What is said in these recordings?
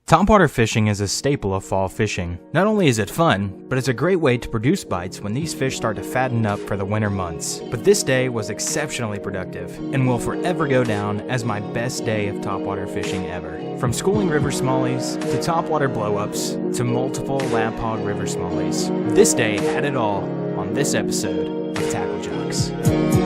Topwater fishing is a staple of fall fishing. Not only is it fun, but it's a great way to produce bites when these fish start to fatten up for the winter months. But this day was exceptionally productive, and will forever go down as my best day of topwater fishing ever. From schooling river smallies, to topwater blowups, to multiple lap hog river smallies. This day had it all on this episode of TackleJox.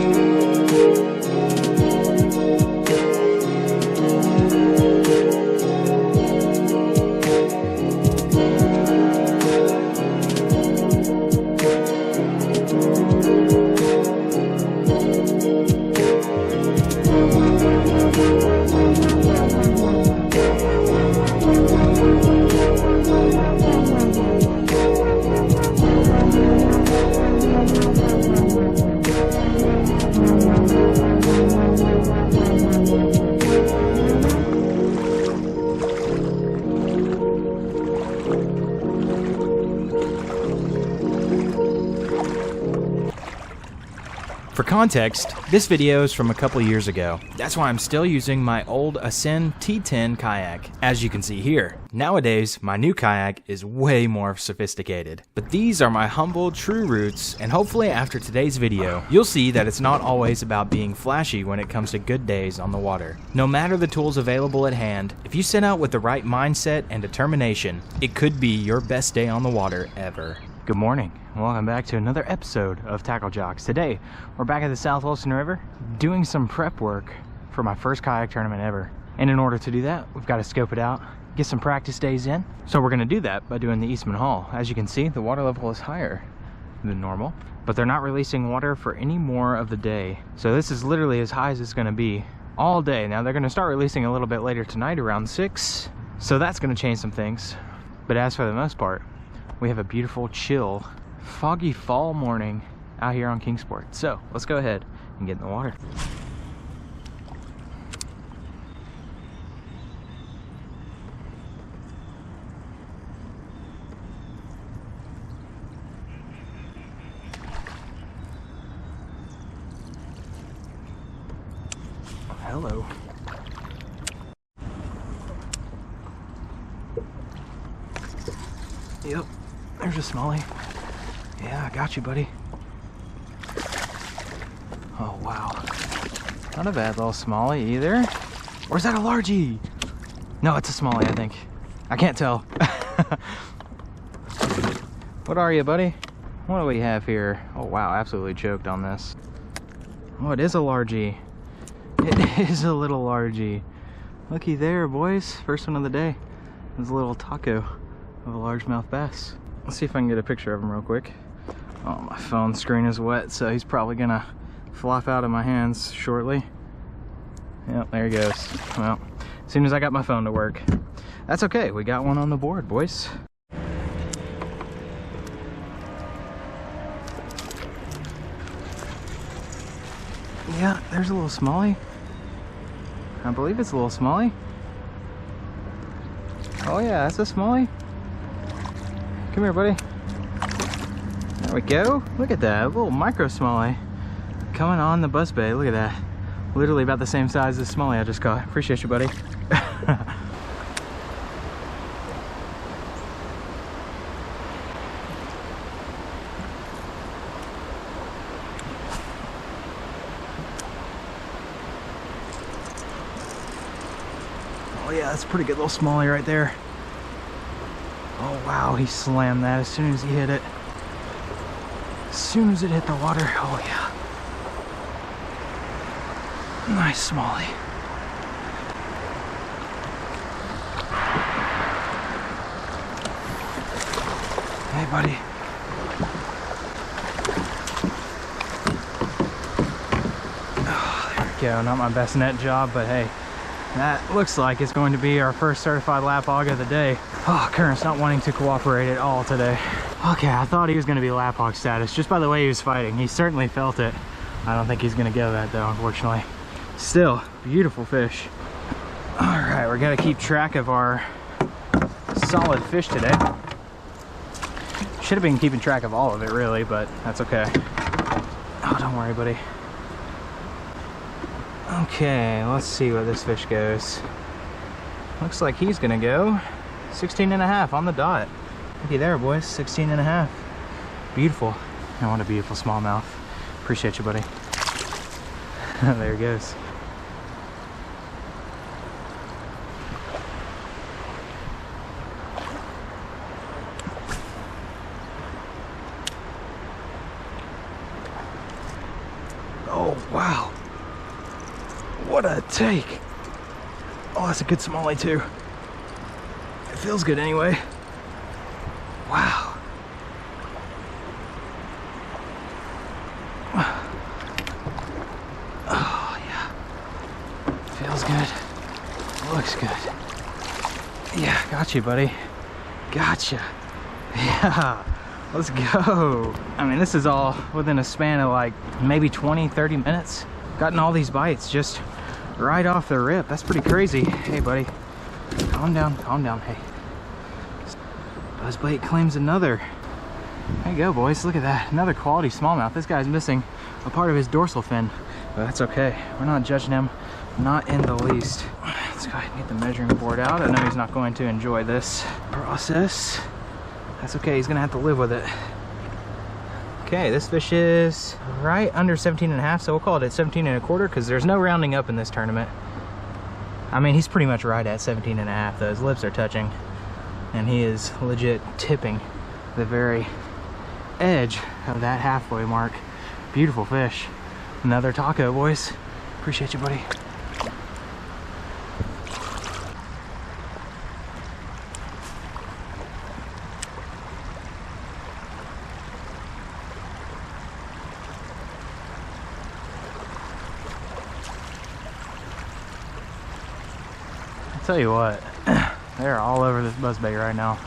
For context, this video is from a couple years ago. That's why I'm still using my old Ascend T10 kayak, as you can see here. Nowadays, my new kayak is way more sophisticated. But these are my humble, true roots, and hopefully after today's video, you'll see that it's not always about being flashy when it comes to good days on the water. No matter the tools available at hand, if you set out with the right mindset and determination, it could be your best day on the water ever. Good morning, and welcome back to another episode of TackleJox. Today, we're back at the South Holston River doing some prep work for my first kayak tournament ever. And in order to do that, we've got to scope it out, get some practice days in. So we're going to do that by doing the Eastman Haul. As you can see, the water level is higher than normal, but they're not releasing water for any more of the day. So this is literally as high as it's going to be all day. Now they're going to start releasing a little bit later tonight around 6, so that's going to change some things. But as for the most part, we have a beautiful, chill, foggy fall morning out here on Kingsport. So let's go ahead and get in the water. Hello. Yep. There's a smallie. Yeah, I got you, buddy. Oh, wow. Not a bad little smallie either. Or is that a largie? No, it's a smallie, I think. I can't tell. What are you, buddy? What do we have here? Oh, wow, absolutely choked on this. Oh, it is a largie. It is a little largie. Looky there, boys. First one of the day. There's a little taco of a largemouth bass. Let's see if I can get a picture of him real quick. Oh, my phone screen is wet, so he's probably gonna flop out of my hands shortly. Yep, there he goes. Well, as soon as I got my phone to work. That's okay, we got one on the board, boys. Yeah, there's a little smallie. I believe it's a little smallie. Oh yeah, that's a smallie. Come here, buddy. There we go. Look at that, a little micro smallie coming on the buzz bait. Look at that. Literally about the same size as the smallie I just caught. Appreciate you, buddy. Oh yeah, that's a pretty good little smallie right there. Oh wow, he slammed that as soon as he hit it. As soon as it hit the water, oh yeah. Nice smallie. Hey buddy. Oh, there we go, not my best net job, but hey. That looks like it's going to be our first certified lap hog of the day. Oh, current's not wanting to cooperate at all today. Okay, I thought he was going to be lap hog status just by the way he was fighting. He certainly felt it. I don't think he's going to go that though, unfortunately. Still, beautiful fish. All right, we're going to keep track of our solid fish today. Should have been keeping track of all of it really, but that's okay. Oh, don't worry, buddy. Okay, let's see where this fish goes. Looks like he's gonna go 16 and a half on the dot. Looky there, boys, 16 and a half. Beautiful. I want a beautiful smallmouth. Appreciate you, buddy. There he goes. Oh, wow. What a take. Oh, that's a good smallie too. It feels good anyway. Wow. Oh, yeah. Feels good. Looks good. Yeah, got you, buddy. Gotcha. Yeah. Let's go. I mean, this is all within a span of like maybe 20, 30 minutes. Gotten all these bites just right off the rip. That's pretty crazy. Hey, buddy. Calm down, calm down. Hey. Buzzbait claims another. There you go, boys. Look at that. Another quality smallmouth. This guy's missing a part of his dorsal fin, but that's okay. We're not judging him. Not in the least. Let's go ahead and get the measuring board out. I know he's not going to enjoy this process. That's okay, he's gonna have to live with it. Okay, this fish is right under 17 and a half, so we'll call it at 17 and a quarter because there's no rounding up in this tournament. I mean, he's pretty much right at 17 and a half though. His lips are touching and he is legit tipping the very edge of that halfway mark. Beautiful fish. Another taco, boys. Appreciate you, buddy. Tell you what, they're all over this buzzbait right now.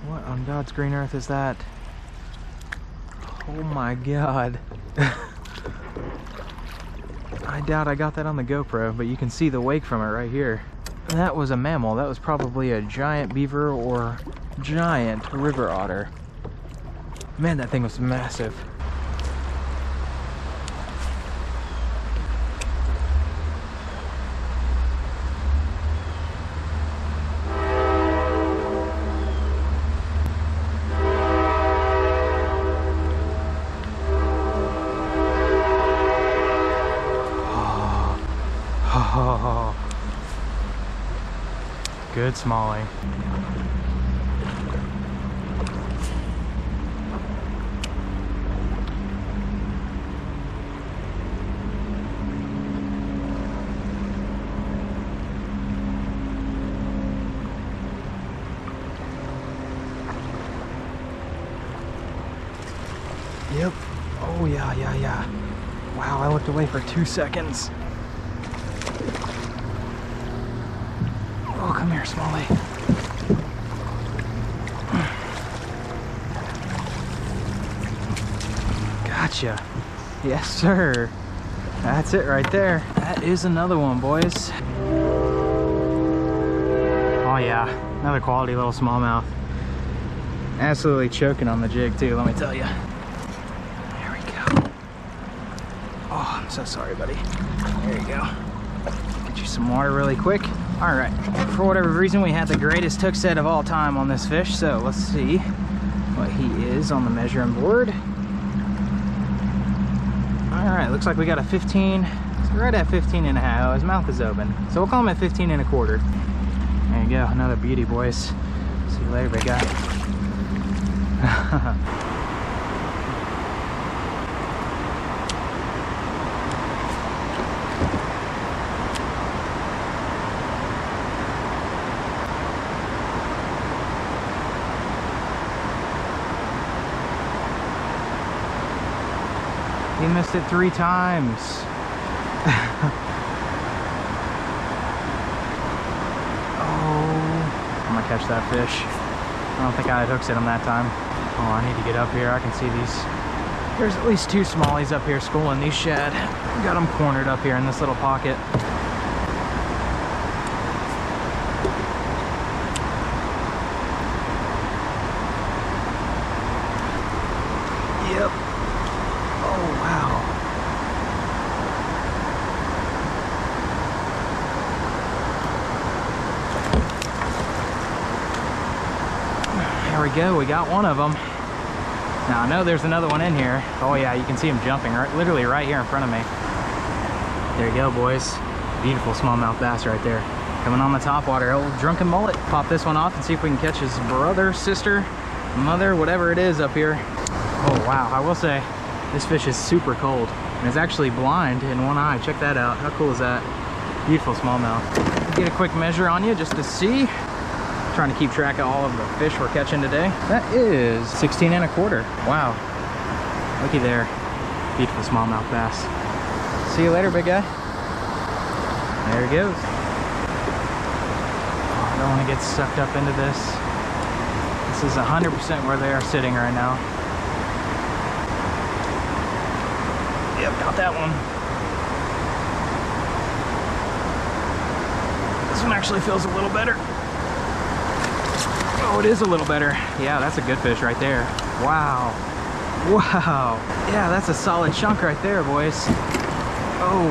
What on God's green earth is that? Oh my God. I doubt I got that on the GoPro, but you can see the wake from it right here. That was a mammal. That was probably a giant beaver or giant river otter. Man, that thing was massive. Oh. Good smallie. Yep. Oh, yeah. Wow, I looked away for 2 seconds. Oh, come here, Smallie. Gotcha. Yes, sir. That's it right there. That is another one, boys. Oh, yeah. Another quality little smallmouth. Absolutely choking on the jig, too, let me tell you. Oh, I'm so sorry, buddy. There you go. Get you some water really quick. All right, for whatever reason, we had the greatest hook set of all time on this fish, so let's see what he is on the measuring board. All right, looks like we got a 15. It's right at 15 and a half. Oh, his mouth is open, so we'll call him at 15 and a quarter. There you go, another beauty, boys. See you later, big guy. He missed it 3 times. Oh, I'm gonna catch that fish. I don't think I had hooks in him that time. Oh, I need to get up here. I can see these. There's at least 2 smallies up here schooling these shad. Got them cornered up here in this little pocket. Yep. Oh, wow. we go, we got one of them. Now I know there's another one in here. Oh yeah, you can see him jumping literally right here in front of me. There you go, boys. Beautiful smallmouth bass right there. Coming on the topwater, old drunken mullet. Pop this one off and see if we can catch his brother, sister, mother, whatever it is up here. Oh wow, I will say, this fish is super cold. And it's actually blind in one eye. Check that out. How cool is that? Beautiful smallmouth. Get a quick measure on you just to see. Trying to keep track of all of the fish we're catching today. That is 16 1/4. Wow. Looky there. Beautiful smallmouth bass. See you later, big guy. There he goes. Oh, I don't want to get sucked up into this. This is 100% where they are sitting right now. Yep, got that one. This one actually feels a little better. Oh, it is a little better. Yeah, that's a good fish right there. Wow. Wow. Yeah, that's a solid chunk right there, boys. Oh,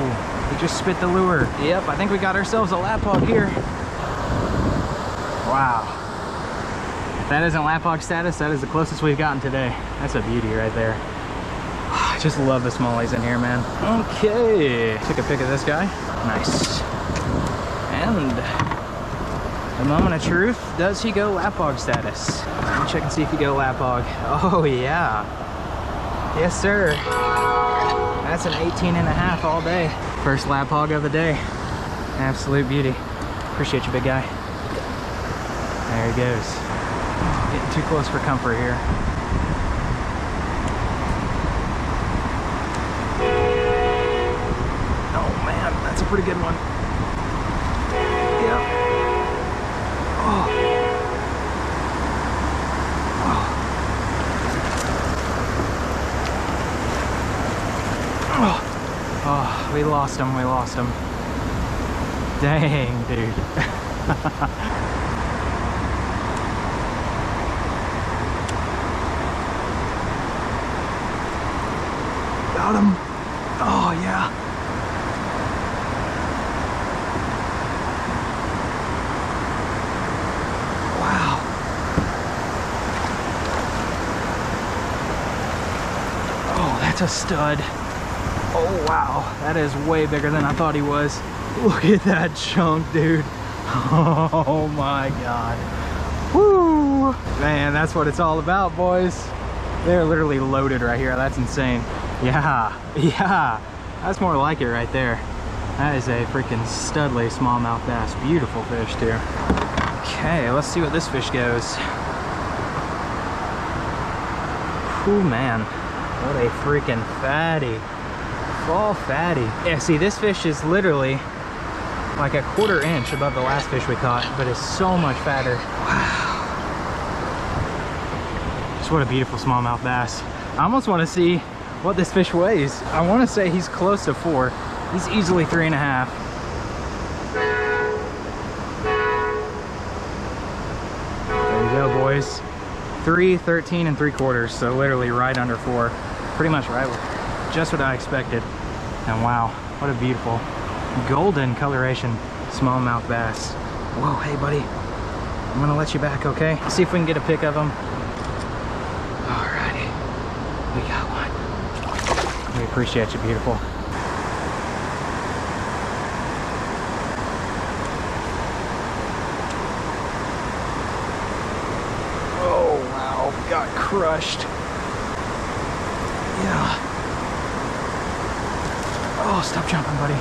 he just spit the lure. Yep, I think we got ourselves a lap hog here. Wow. If that isn't lap hog status, that is the closest we've gotten today. That's a beauty right there. I just love the smallies in here, man. Okay. Took a pic of this guy. Nice. And the moment of truth, does he go lap hog status? Let me check and see if he go lap hog. Oh yeah. Yes, sir. That's an 18 1/2 all day. First lap hog of the day. Absolute beauty. Appreciate you, big guy. There he goes. Getting too close for comfort here. Oh man, that's a pretty good one. Yeah. Oh. Oh. Oh. Oh, we lost him, we lost him. Dang, dude. Got him. Oh, yeah. Wow. Oh, that's a stud. Oh, wow. That is way bigger than I thought he was. Look at that chunk, dude. Oh, my God. Woo! Man, that's what it's all about, boys. They're literally loaded right here. That's insane. Yeah, yeah. That's more like it right there. That is a freaking studly smallmouth bass. Beautiful fish, too. Okay, let's see what this fish goes. Ooh, man. What a freaking fatty. Fall fatty. Yeah, see, this fish is literally like a 1/4 inch above the last fish we caught, but it's so much fatter. Wow. Just what a beautiful smallmouth bass. I almost want to see what this fish weighs. I want to say he's close to 4. He's easily 3 1/2. There you go, boys. 3, 13 3/4, so literally right under 4. Pretty much right, just what I expected. And wow, what a beautiful golden coloration smallmouth bass. Whoa, hey buddy, I'm gonna let you back, okay? See if we can get a pic of him. Alrighty, we got one. We appreciate you, beautiful. Oh wow, got crushed. Yeah. Oh, stop jumping, buddy.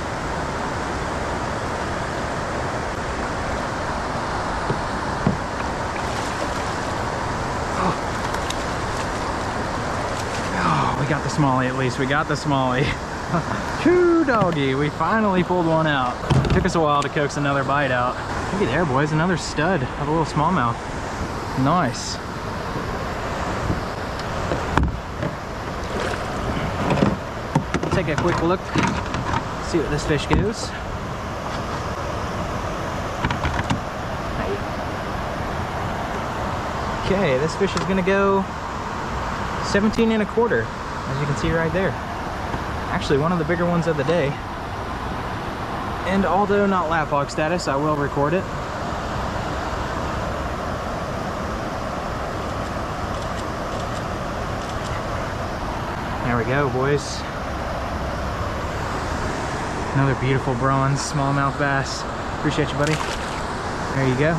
Oh, we got the smallie at least. We got the smallie. Choo doggy. We finally pulled one out. Took us a while to coax another bite out. Look at there, boys. Another stud of a little smallmouth. Nice. Take a quick look, see what this fish goes. Okay, this fish is gonna go 17 1/4, as you can see right there. Actually, one of the bigger ones of the day. And although not lap hog status, I will record it. go, boys. Another beautiful bronze smallmouth bass. Appreciate you, buddy. There you go.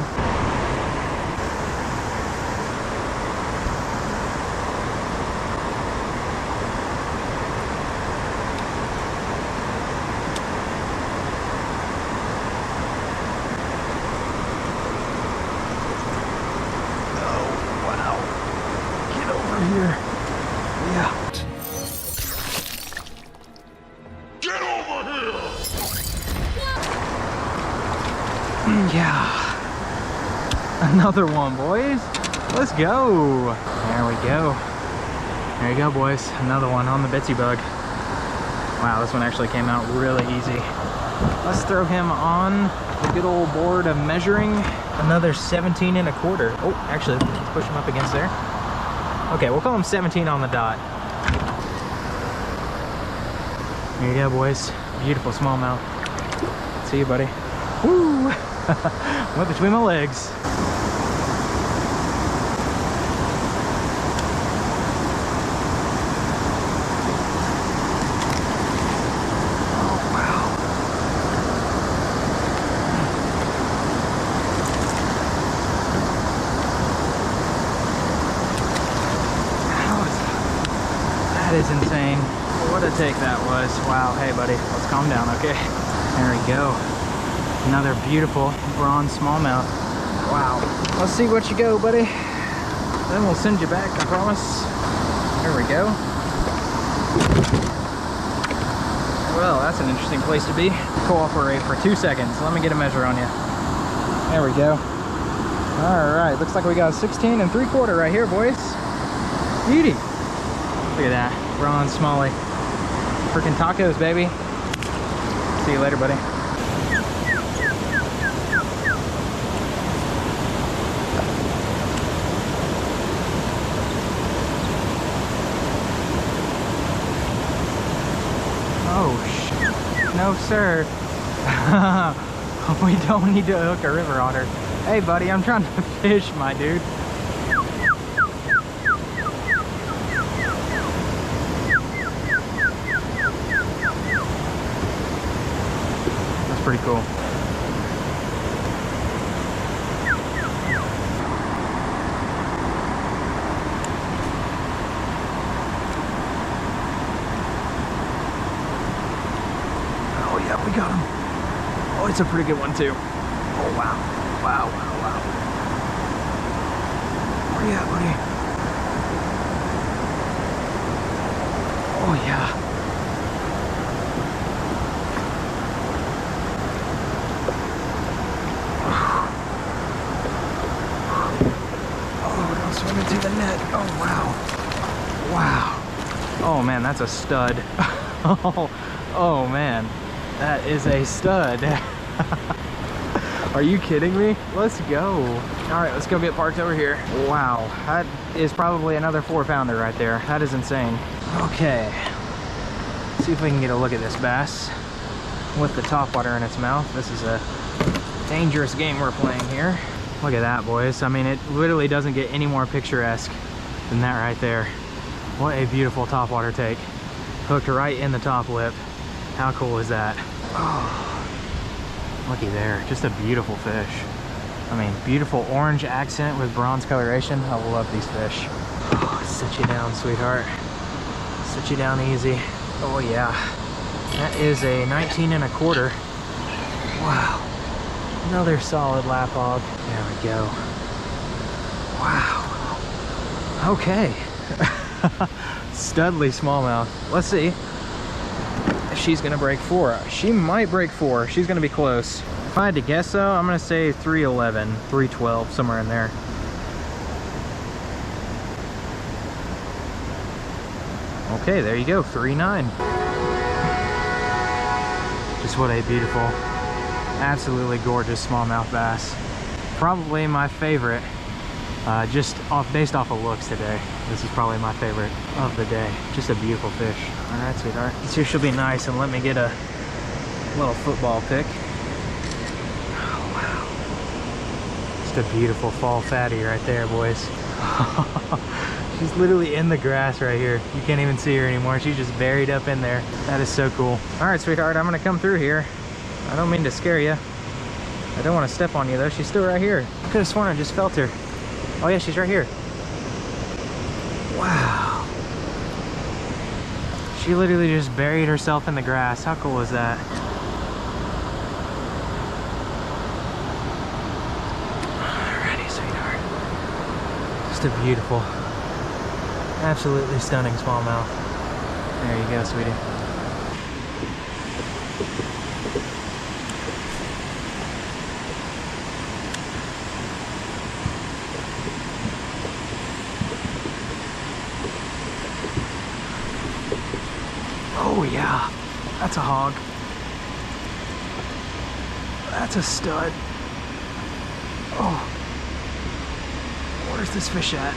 Here. Yeah. Get over here. Yeah. Another one, boys. Let's go. There we go. There you go, boys. Another one on the Bitsy bug. Wow, this one actually came out really easy. Let's throw him on the good old board of measuring. Another 17 1/4. Oh, actually, let's push him up against there. Okay, we'll call him 17 on the dot. There you go, boys. Beautiful smallmouth. See you, buddy. Woo! Went between my legs. Oh, wow. That is insane. What a take that was. Wow. Hey, buddy. Let's calm down, okay? There we go. Another beautiful bronze smallmouth. Wow. Let's see what you go, buddy. Then we'll send you back, I promise. There we go. Well, that's an interesting place to be. Cooperate for 2 seconds. Let me get a measure on you. There we go. All right. Looks like we got a 16 3/4 right here, boys. Beauty. Look at that. Bronze smallie. Freaking tacos, baby. See you later, buddy. Oh, no, sir. We don't need to hook a river otter. Hey, buddy, I'm trying to fish, my dude. Pretty cool. Oh yeah, we got him. Oh, it's a pretty good one too. Oh wow. Wow, wow, wow. Where you at, buddy? Oh yeah. Into the net. Oh wow. Wow. Oh man, that's a stud. Oh man, that is a stud. Are you kidding me? Let's go. All right, let's go get parked over here. Wow, that is probably another 4-pounder right there. That is insane. Okay, let's see if we can get a look at this bass with the topwater in its mouth. This is a dangerous game we're playing here. Look at that, boys. I mean, it literally doesn't get any more picturesque than that right there. What a beautiful topwater take. Hooked right in the top lip. How cool is that? Oh, looky there. Just a beautiful fish. I mean, beautiful orange accent with bronze coloration. I love these fish. Oh, sit you down, sweetheart. Sit you down easy. Oh, yeah. That is a 19 1/4. Wow. Another solid lap hog. There we go. Wow. Okay. Studly smallmouth. Let's see if she's gonna break 4. She might break 4. She's gonna be close. If I had to guess though, I'm gonna say 311, 312, somewhere in there. Okay, there you go, 3.9. Just what a beautiful, absolutely gorgeous smallmouth bass. Probably my favorite, just based off of looks today. This is probably my favorite of the day. Just a beautiful fish. All right, sweetheart. Let's see if she'll be nice and let me get a little football pick. Oh, wow. Just a beautiful fall fatty right there, boys. She's literally in the grass right here. You can't even see her anymore. She's just buried up in there. That is so cool. All right, sweetheart, I'm gonna come through here. I don't mean to scare you. I don't want to step on you though. She's still right here. I could have sworn I just felt her. Oh yeah, she's right here. Wow. She literally just buried herself in the grass. How cool is that? Alrighty, sweetheart. Just a beautiful, absolutely stunning smallmouth. There you go, sweetie. Oh yeah, that's a hog. That's a stud. Oh, where's this fish at?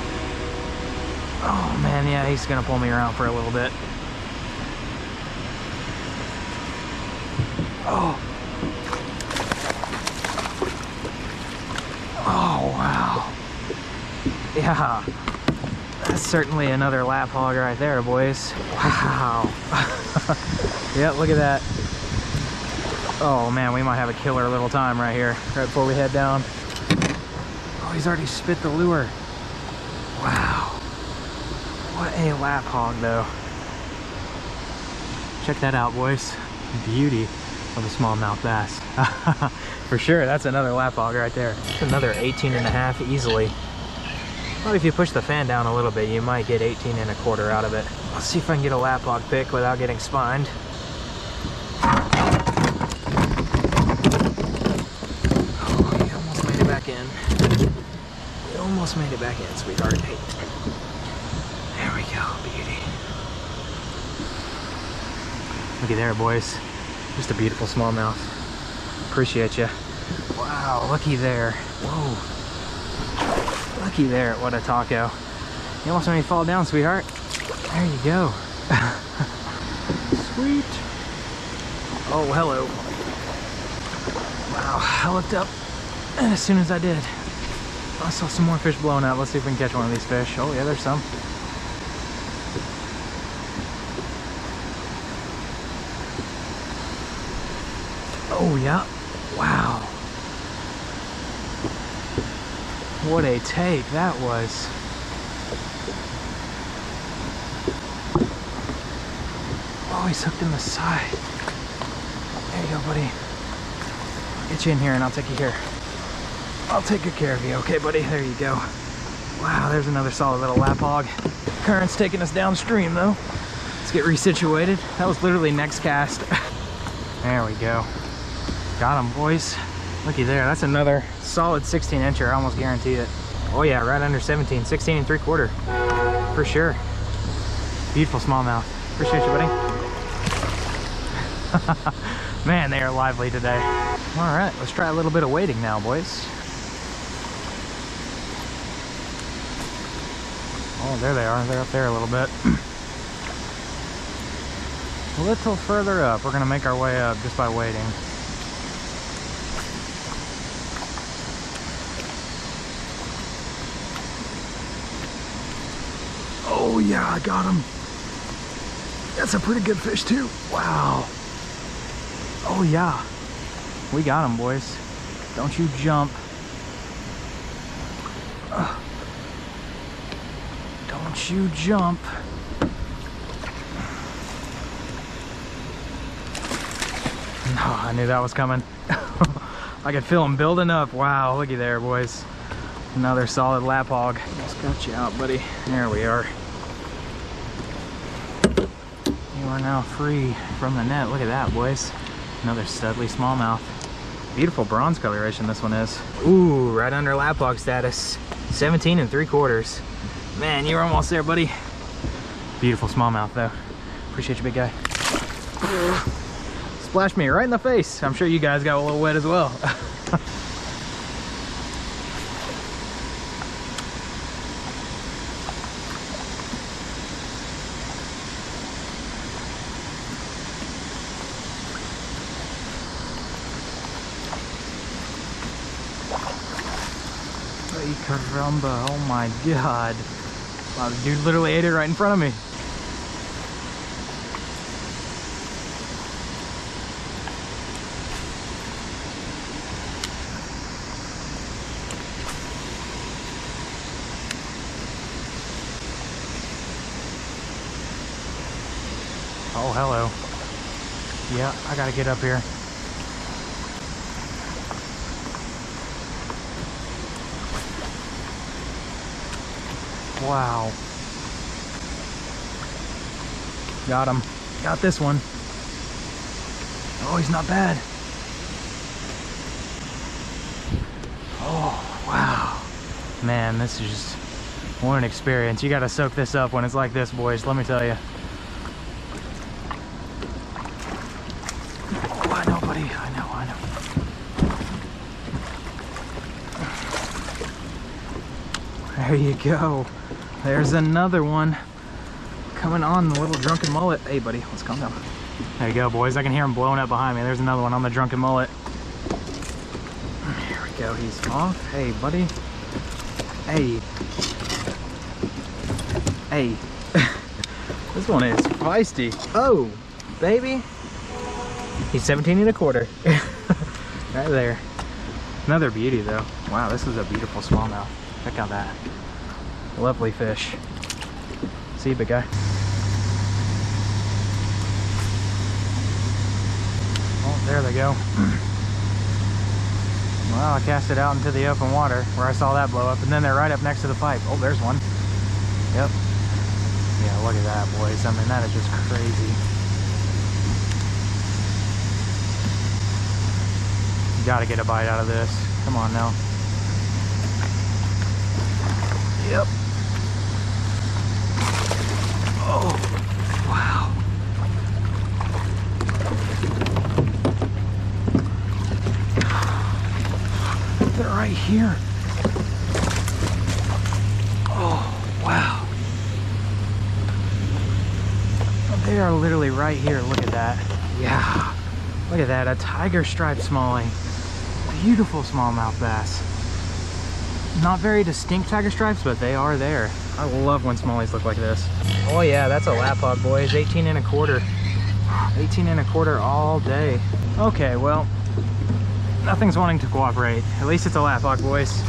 Oh man, yeah, he's gonna pull me around for a little bit. Oh. Oh wow. Yeah. That's certainly another lap hog right there, boys. Wow. Yeah, look at that. Oh man, we might have a killer little time right here, right before we head down. Oh, he's already spit the lure. Wow. What a lap hog though. Check that out, boys. Beauty of a smallmouth bass. For sure, that's another lap hog right there. Another 18.5 easily. Probably if you push the fan down a little bit, you might get 18.25 out of it. Let's see if I can get a lap hog pick without getting spined. Oh, you almost made it back in. You almost made it back in, sweetheart. Hey. There we go, beauty. Looky there, boys. Just a beautiful smallmouth. Appreciate you. Wow, looky there. Whoa. Looky there, what a taco. You almost made me fall down, sweetheart. There you go. Sweet. Oh, hello. Wow, I looked up, and as soon as I did, I saw some more fish blowing up. Let's see if we can catch one of these fish. Oh yeah, there's some. Oh yeah, wow. What a take that was. Oh, he's hooked in the side. There you go, buddy. I'll get you in here and I'll take you here. I'll take good care of you, okay, buddy? There you go. Wow, there's another solid little lap hog. Current's taking us downstream though. Let's get resituated. That was literally next cast. There we go. Got him, boys. Looky there, that's another solid 16-incher, I almost guarantee it. Oh yeah, right under 17, 16.75. For sure. Beautiful smallmouth. Appreciate you, buddy. Man, they are lively today. All right, let's try a little bit of wading now, boys. Oh, there they are. They're up there a little bit. A little further up. We're gonna make our way up just by wading. Oh yeah, I got him. That's a pretty good fish too. Wow. Oh yeah. We got him, boys. Don't you jump. Don't you jump. No, I knew that was coming. I could feel him building up. Wow, looky there, boys. Another solid lap hog. Just got you out, buddy. There we are. You are now free from the net. Look at that, boys. Another studly smallmouth. Beautiful bronze coloration this one is. Ooh, right under lap hog status. 17.75. Man, you were almost there, buddy. Beautiful smallmouth though. Appreciate you, big guy. Splashed me right in the face. I'm sure you guys got a little wet as well. Caramba, oh my god. Wow, the dude literally ate it right in front of me. Oh, hello. Yeah, I gotta get up here. Wow. Got him. Got this one. Oh, he's not bad. Oh, wow. Man, this is just what an experience. You gotta soak this up when it's like this, boys, let me tell you. Oh, I know, buddy. I know. There you go. There's another one coming on the little drunken mullet. Hey, buddy, let's calm down. There you go, boys. I can hear him blowing up behind me. There's another one on the drunken mullet. Here we go. He's off. Hey, buddy. Hey. Hey. This one is feisty. Oh, baby. He's 17 1/4. Right there. Another beauty, though. Wow, this is a beautiful smallmouth. Check out that. Lovely fish. See you, big guy. Oh, there they go. Well, I cast it out into the open water where I saw that blow up, and then they're right up next to the pipe. Oh, there's one. Yep. Yeah, look at that, boys. I mean, that is just crazy. You gotta get a bite out of this. Come on now. Yep. Oh, wow. They're right here. Oh, wow. They are literally right here. Look at that. Yeah. Look at that. A tiger striped smallie. Beautiful smallmouth bass. Not very distinct tiger stripes, but they are there. I love when smallies look like this. Oh yeah, that's a lap hog, boys. 18 1/4. 18 1/4 all day. Okay, well, nothing's wanting to cooperate. At least it's a lap hog, boys.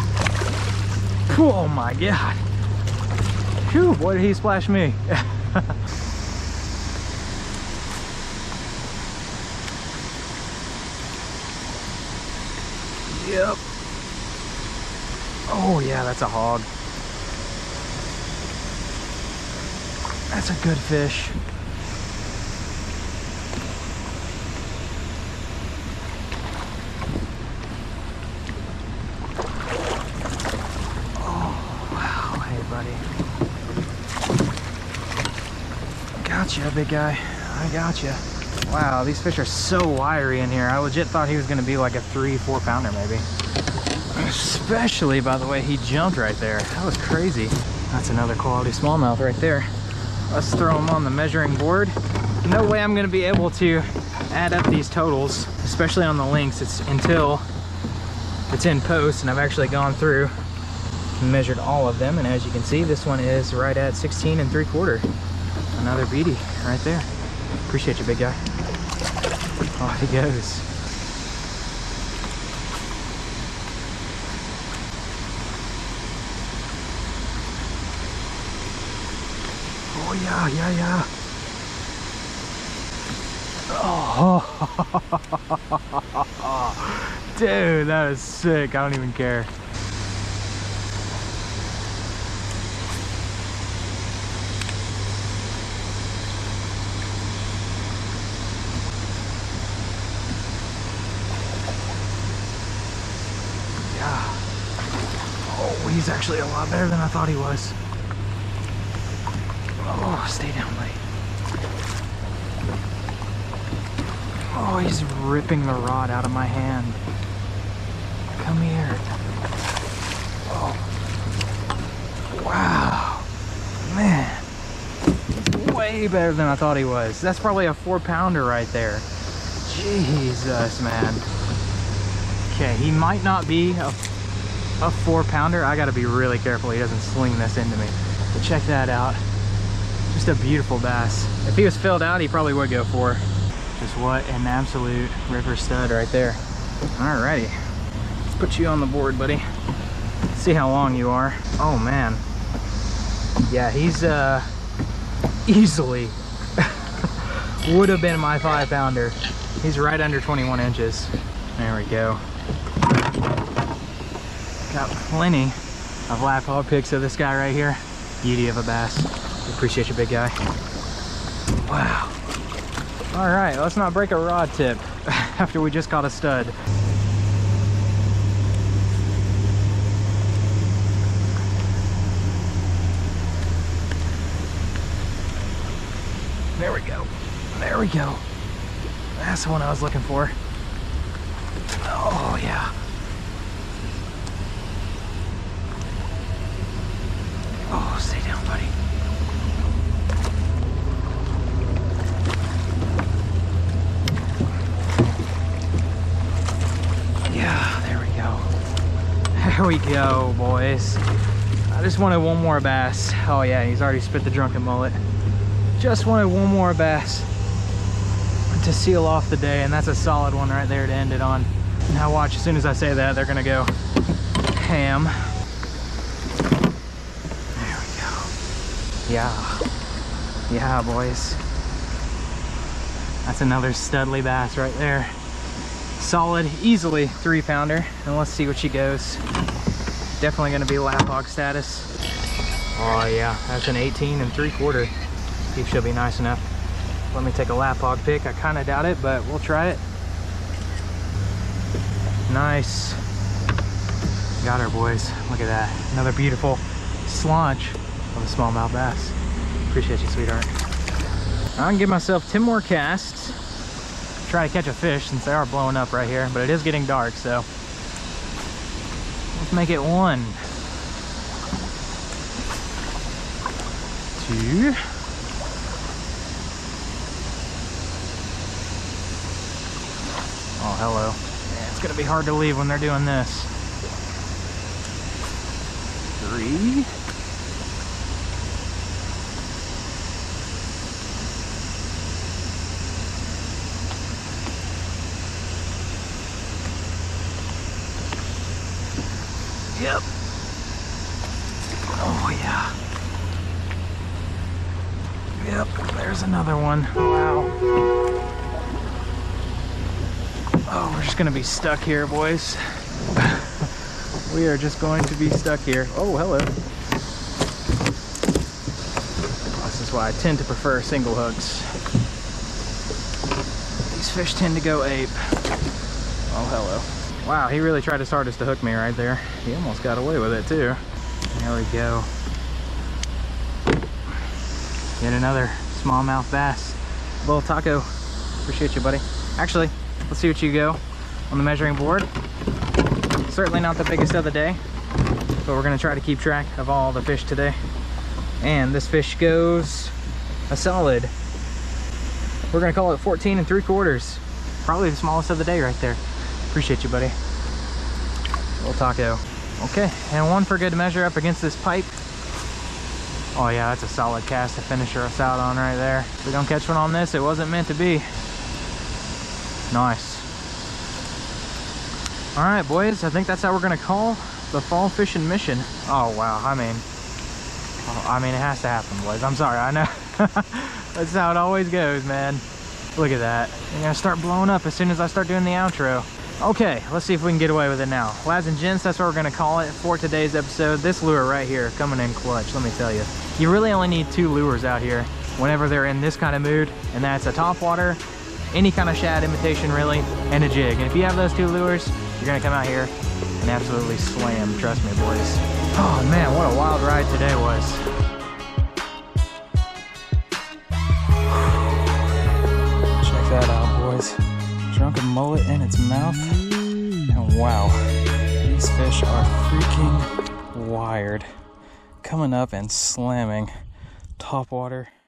Oh my god. Phew, boy, did he splash me. Yep. Oh yeah, that's a hog. That's a good fish. Oh, wow. Hey, buddy. Gotcha, big guy. I gotcha. Wow, these fish are so wiry in here. I legit thought he was going to be like a 3-4 pounder maybe. Especially by the way he jumped right there. That was crazy. That's another quality smallmouth right there. Let's throw him on the measuring board. No way I'm going to be able to add up these totals, especially on the links, until it's in post and I've actually gone through and measured all of them. And as you can see, this one is right at 16 3/4. Another beauty right there. Appreciate you, big guy. Off he goes. Oh yeah. Oh, dude, that is sick. I don't even care. Yeah. Oh, he's actually a lot better than I thought he was. Oh, stay down, buddy. Oh, he's ripping the rod out of my hand. Come here. Oh. Wow. Man. Way better than I thought he was. That's probably a 4 pounder right there. Jesus, man. Okay, he might not be a 4 pounder. I gotta be really careful he doesn't sling this into me. But check that out. Just a beautiful bass. If he was filled out, he probably would go 4. Just what an absolute river stud right there. Alrighty, let's put you on the board, buddy. Let's see how long you are. Oh man. Yeah, he's easily would have been my 5-pounder. He's right under 21 inches. There we go. Got plenty of lap hog picks of this guy right here. Beauty of a bass. Appreciate you, big guy. Wow. All right, let's not break a rod tip after we just caught a stud. There we go. There we go. That's the one I was looking for. Oh yeah. Oh, stay down, buddy. Yeah, there we go. There we go, boys. I just wanted one more bass. Oh yeah, he's already spit the drunken mullet. Just wanted one more bass to seal off the day, and that's a solid one right there to end it on. Now watch, as soon as I say that, they're gonna go ham. There we go. Yeah. Yeah, boys. That's another studly bass right there. Solid, easily 3-pounder, and let's see what she goes. Definitely gonna be lap hog status. Oh yeah, that's an 18 3/4. See if she'll be nice enough. Let me take a lap hog pick. I kind of doubt it, but we'll try it. Nice. Got her, boys. Look at that. Another beautiful slaunch of a smallmouth bass. Appreciate you, sweetheart. I can give myself 10 more casts. Try to catch a fish since they are blowing up right here, but it is getting dark, so let's make it 1, 2. Oh, hello. Yeah, it's gonna be hard to leave when they're doing this. 3. Yep. Oh yeah. Yep, there's another one. Wow. Oh, we're just gonna be stuck here, boys. We are just going to be stuck here. Oh, hello. This is why I tend to prefer single hooks. These fish tend to go ape. Oh, hello. Wow, he really tried his hardest to hook me right there. He almost got away with it too. There we go. Yet another smallmouth bass. Little taco. Appreciate you, buddy. Actually, let's see what you go on the measuring board. Certainly not the biggest of the day, but we're gonna try to keep track of all the fish today. And this fish goes a solid, we're gonna call it 14 3/4. Probably the smallest of the day right there. Appreciate you, buddy. Little taco. Okay, and 1 for good measure up against this pipe. Oh yeah, that's a solid cast to finish us out on right there. If we don't catch one on this, it wasn't meant to be. Nice. All right, boys, I think that's how we're gonna call the fall fishing mission. Oh wow, I mean it has to happen, boys. I'm sorry, I know. That's how it always goes, man. Look at that. You're gonna start blowing up as soon as I start doing the outro. Okay, let's see if we can get away with it now. Lads and gents, that's what we're gonna call it for today's episode. This lure right here, coming in clutch, let me tell you. You really only need 2 lures out here whenever they're in this kind of mood, and that's a topwater, any kind of shad imitation really, and a jig. And if you have those 2 lures, you're gonna come out here and absolutely slam, trust me, boys. Oh man, what a wild ride today was. Check that out, boys. Drunken mullet in its mouth, and wow, these fish are freaking wired. Coming up and slamming topwater.